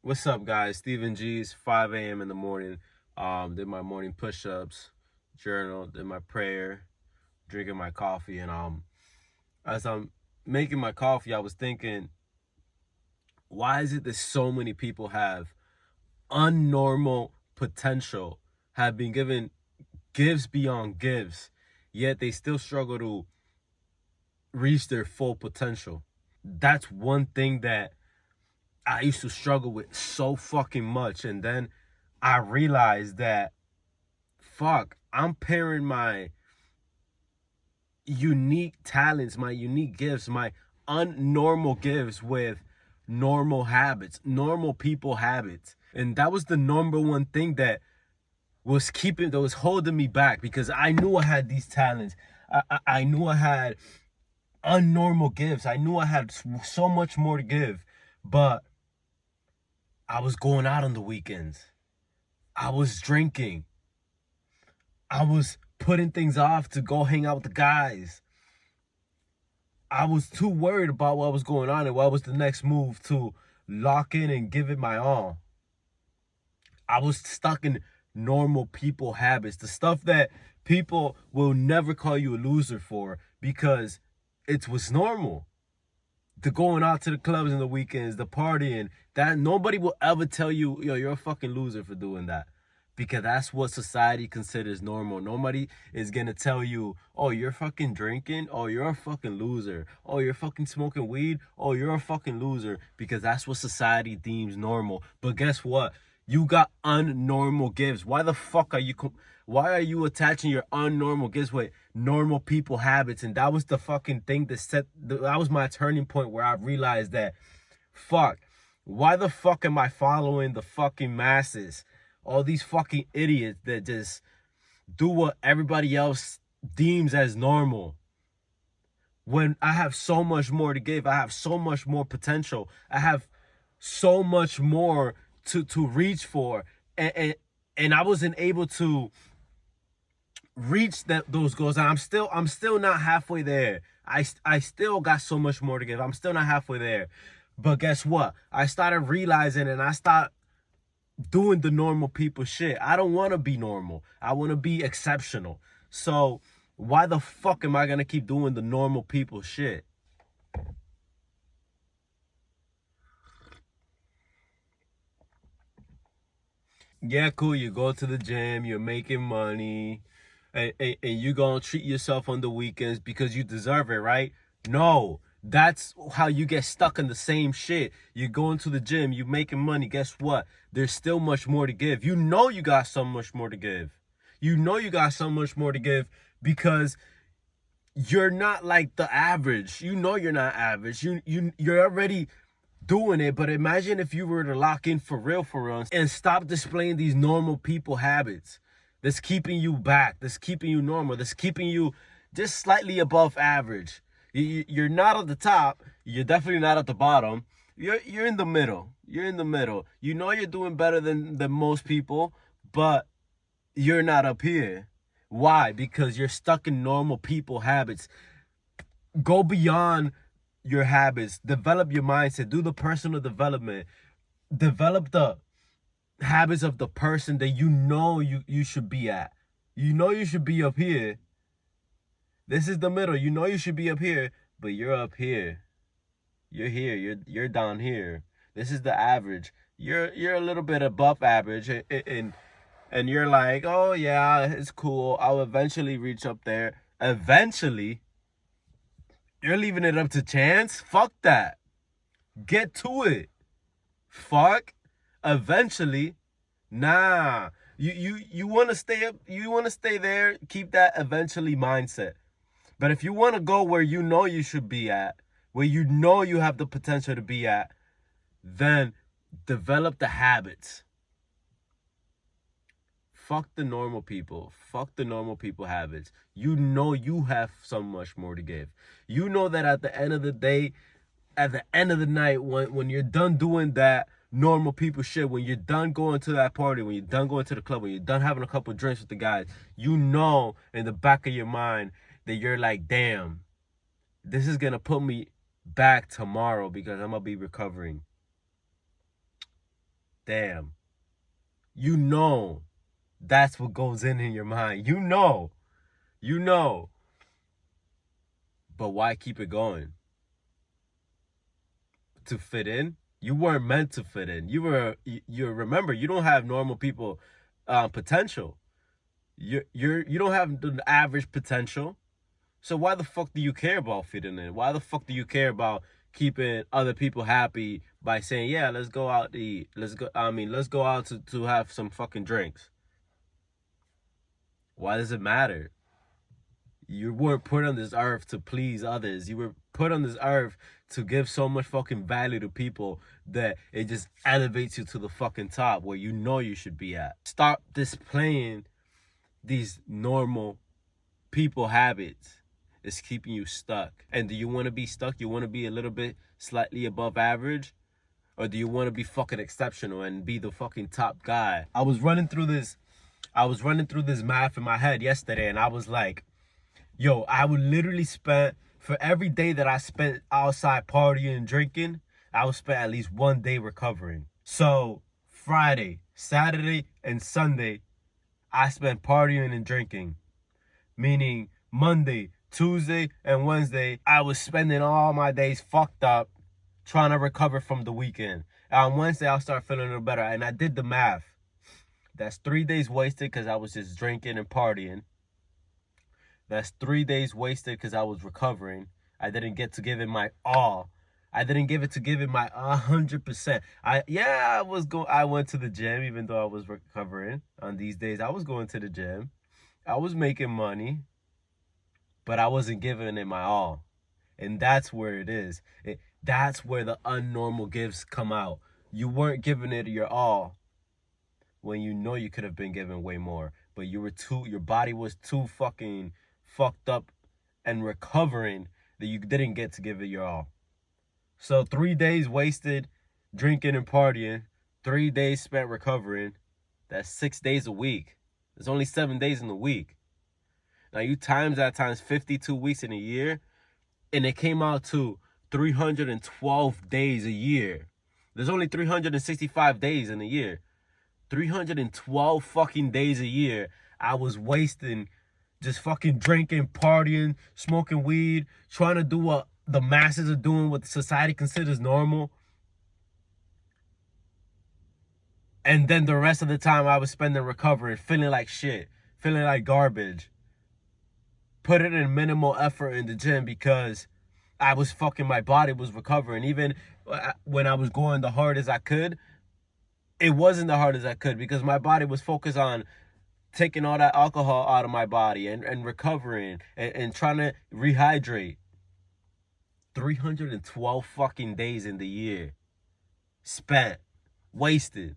What's up, guys? Stephen G's 5 a.m. in the morning. Did my morning push-ups, journal, did my prayer, drinking my coffee, and as I'm making my coffee, I was thinking, why is it that so many people have unnormal potential, have been given gifts beyond gifts, yet they still struggle to reach their full potential? That's one thing that I used to struggle with so fucking much. And then I realized that, fuck, I'm pairing my unique talents, my unique gifts, my unnormal gifts with normal habits, normal people habits. And that was the number one thing that was holding me back, because I knew I had these talents. I knew I had unnormal gifts. I knew I had so much more to give, but I was going out on the weekends. I was drinking. I was putting things off to go hang out with the guys. I was too worried about what was going on and what was the next move to lock in and give it my all. I was stuck in normal people habits, the stuff that people will never call you a loser for, because it was normal. The going out to the clubs on the weekends, the partying, that nobody will ever tell you, yo, you're a fucking loser for doing that. Because that's what society considers normal. Nobody is gonna tell you, oh, you're fucking drinking, oh, you're a fucking loser, oh, you're fucking smoking weed, oh, you're a fucking loser, because that's what society deems normal. But guess what? You got unnormal gifts. Why are you attaching your unnormal gifts with normal people habits? And that was the fucking thing that was my turning point, where I realized that, fuck, why the fuck am I following the fucking masses? All these fucking idiots that just do what everybody else deems as normal, when I have so much more to give. I have so much more potential. I have so much more to reach for, and I wasn't able to reach those goals. And I'm still not halfway there. I still got so much more to give. I'm still not halfway there. But guess what? I started realizing, and I stopped doing the normal people shit. I don't want to be normal. I want to be exceptional. So why the fuck am I gonna keep doing the normal people shit? Yeah, cool. You go to the gym, you're making money, and you gonna treat yourself on the weekends because you deserve it, right? No, that's how you get stuck in the same shit. You're going to the gym, you're making money. Guess what? There's still much more to give. You know you got so much more to give. You know you got so much more to give, because you're not like the average. You know you're not average. You're already doing it. But imagine if you were to lock in for real, and stop displaying these normal people habits that's keeping you back, that's keeping you normal, that's keeping you just slightly above average. You're not at the top. You're definitely not at the bottom. You're in the middle. You're in the middle. You know you're doing better than most people, but you're not up here. Why? Because you're stuck in normal people habits. Go beyond your habits. Develop your mindset. Do the personal development. Develop the habits of the person that you know you should be at. You know you should be up here. This is the middle. You know you should be up here, but you're up here. You're here. You're down here. This is the average. You're a little bit above average, and you're like, oh yeah, it's cool. I'll eventually reach up there. Eventually, you're leaving it up to chance? Fuck that. Get to it. Fuck. Eventually. Nah. You want to stay up, you want to stay there, keep that eventually mindset. But if you want to go where you know you should be at, where you know you have the potential to be at, then develop the habits. Fuck the normal people. Fuck the normal people habits. You know you have so much more to give. You know that at the end of the day, at the end of the night, when you're done doing that normal people shit, when you're done going to that party, when you're done going to the club, when you're done having a couple of drinks with the guys, you know in the back of your mind that you're like, damn, this is going to put me back tomorrow because I'm going to be recovering. damn. You know that's what goes in your mind. You know. But why keep it going? To fit in? You weren't meant to fit in. You remember, you don't have normal people potential. You don't have the average potential. So why the fuck do you care about fitting in? Why the fuck do you care about keeping other people happy by saying, yeah, let's go out to eat. Let's go out to have some fucking drinks. Why does it matter? You weren't put on this earth to please others. You were put on this earth to give so much fucking value to people that it just elevates you to the fucking top where you know you should be at. Stop displaying these normal people habits. It's keeping you stuck. And do you want to be stuck? You want to be a little bit slightly above average? Or do you want to be fucking exceptional and be the fucking top guy? I was running through this math in my head yesterday, and I was like, yo, I would literally spend, for every day that I spent outside partying and drinking, I would spend at least 1 day recovering. So Friday, Saturday, and Sunday, I spent partying and drinking. Meaning Monday, Tuesday, and Wednesday, I was spending all my days fucked up trying to recover from the weekend. And on Wednesday, I'll start feeling a little better. And I did the math. That's 3 days wasted because I was just drinking and partying. That's 3 days wasted because I was recovering. I didn't get to give it my all. I didn't give it to give it my 100%. I went to the gym even though I was recovering. On these days, I was going to the gym. I was making money, but I wasn't giving it my all. And that's where it is. That's where the unnormal gifts come out. You weren't giving it your all when you know you could have been given way more. But your body was too fucking fucked up and recovering that you didn't get to give it your all. So 3 days wasted drinking and partying, 3 days spent recovering. That's 6 days a week. There's only 7 days in the week. Now you times that times 52 weeks in a year, and it came out to 312 days a year. There's only 365 days in a year. 312 fucking days a year I was wasting just fucking drinking, partying, smoking weed, trying to do what the masses are doing, what society considers normal. And then the rest of the time I was spending recovering, feeling like shit, feeling like garbage. Putting in minimal effort in the gym because my body was recovering. Even when I was going the hardest I could, it wasn't the hardest I could because my body was focused on taking all that alcohol out of my body and recovering and trying to rehydrate. 312 fucking days in the year spent, wasted.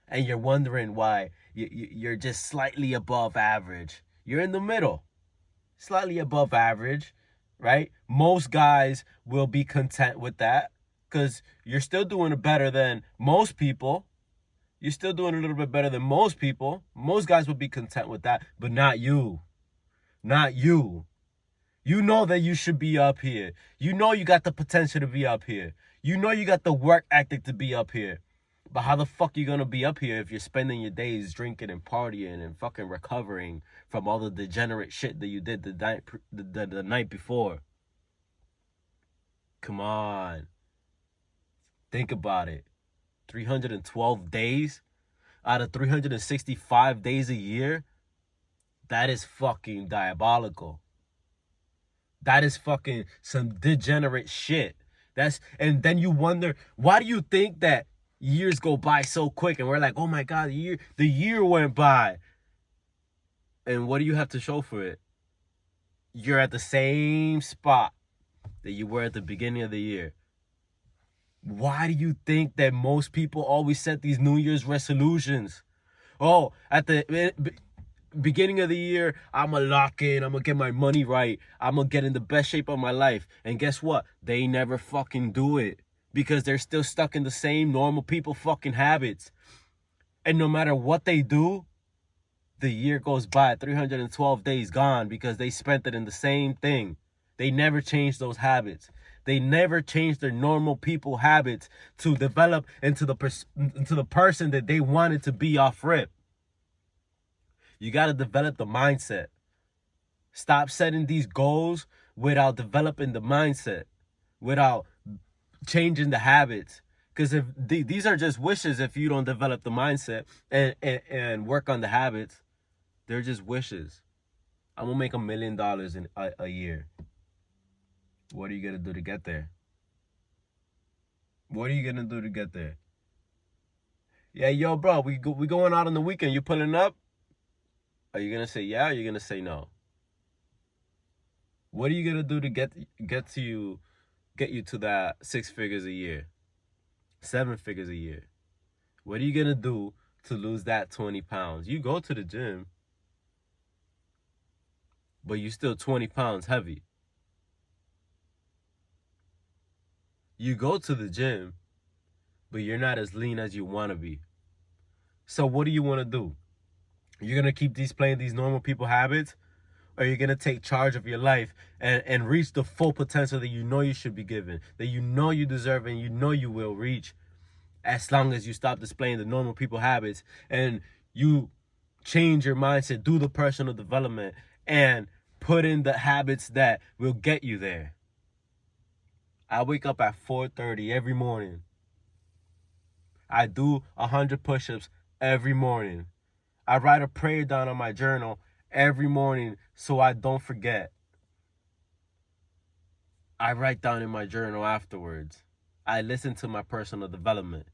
And you're wondering why you're just slightly above average. You're in the middle, slightly above average, right? Most guys will be content with that because you're still doing it better than most people. You're still doing a little bit better than most people. Most guys would be content with that, but not you. Not you. You know that you should be up here. You know you got the potential to be up here. You know you got the work ethic to be up here. But how the fuck you gonna be up here if you're spending your days drinking and partying and fucking recovering from all the degenerate shit that you did the night before? Come on. Think about it. 312 days out of 365 days a year? That is fucking diabolical. That is fucking some degenerate shit. And then you wonder, why do you think that years go by so quick and we're like, oh my God, the year went by. And what do you have to show for it? You're at the same spot that you were at the beginning of the year. Why do you think that most people always set these New Year's resolutions? Oh, at the beginning of the year, I'm going to lock in. I'm going to get my money right. I'm going to get in the best shape of my life. And guess what? They never fucking do it because they're still stuck in the same normal people fucking habits. And no matter what they do, the year goes by, 312 days gone because they spent it in the same thing. They never changed those habits. They never change their normal people habits to develop into the person that they wanted to be off rip. You got to develop the mindset. Stop setting these goals without developing the mindset, without changing the habits. Because if these are just wishes, if you don't develop the mindset and work on the habits, they're just wishes. I'm gonna make $1 million in a year. What are you gonna do to get there? What are you gonna do to get there? Yeah, yo, bro, we going out on the weekend. You pulling up? Are you gonna say yeah? Or are you gonna say no? What are you gonna do to get you to that 6 figures a year, 7 figures a year? What are you gonna do to lose that 20 pounds? You go to the gym, but you're still 20 pounds heavy. You go to the gym, but you're not as lean as you want to be. So what do you want to do? You're going to keep playing these normal people habits, or you're going to take charge of your life and reach the full potential that you know you should be given, that you know you deserve and you know you will reach, as long as you stop displaying the normal people habits and you change your mindset, do the personal development, and put in the habits that will get you there. I wake up at 4:30 every morning. I do 100 push-ups every morning. I write a prayer down on my journal every morning so I don't forget. I write down in my journal afterwards. I listen to my personal development.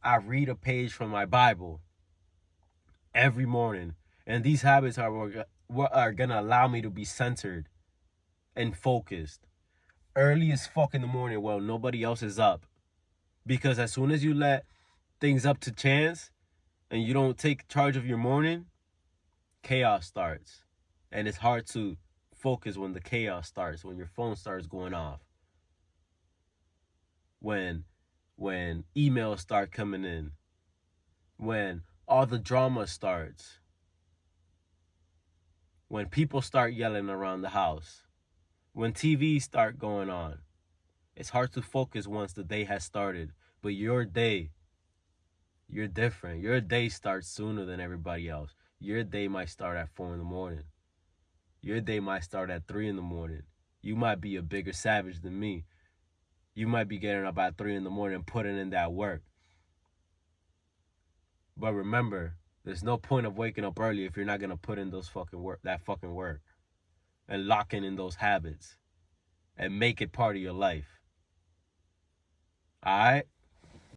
I read a page from my Bible every morning. And these habits are what are going to allow me to be centered and focused. Early as fuck in the morning while nobody else is up. Because as soon as you let things up to chance and you don't take charge of your morning, chaos starts. And it's hard to focus when the chaos starts, when your phone starts going off. When emails start coming in. When all the drama starts. When people start yelling around the house. When TVs start going on. It's hard to focus once the day has started. But your day, you're different. Your day starts sooner than everybody else. Your day might start at 4 in the morning. Your day might start at 3 in the morning. You might be a bigger savage than me. You might be getting up at 3 in the morning and putting in that work. But remember, there's no point of waking up early if you're not going to put in that fucking work. And locking in those habits. And make it part of your life. Alright?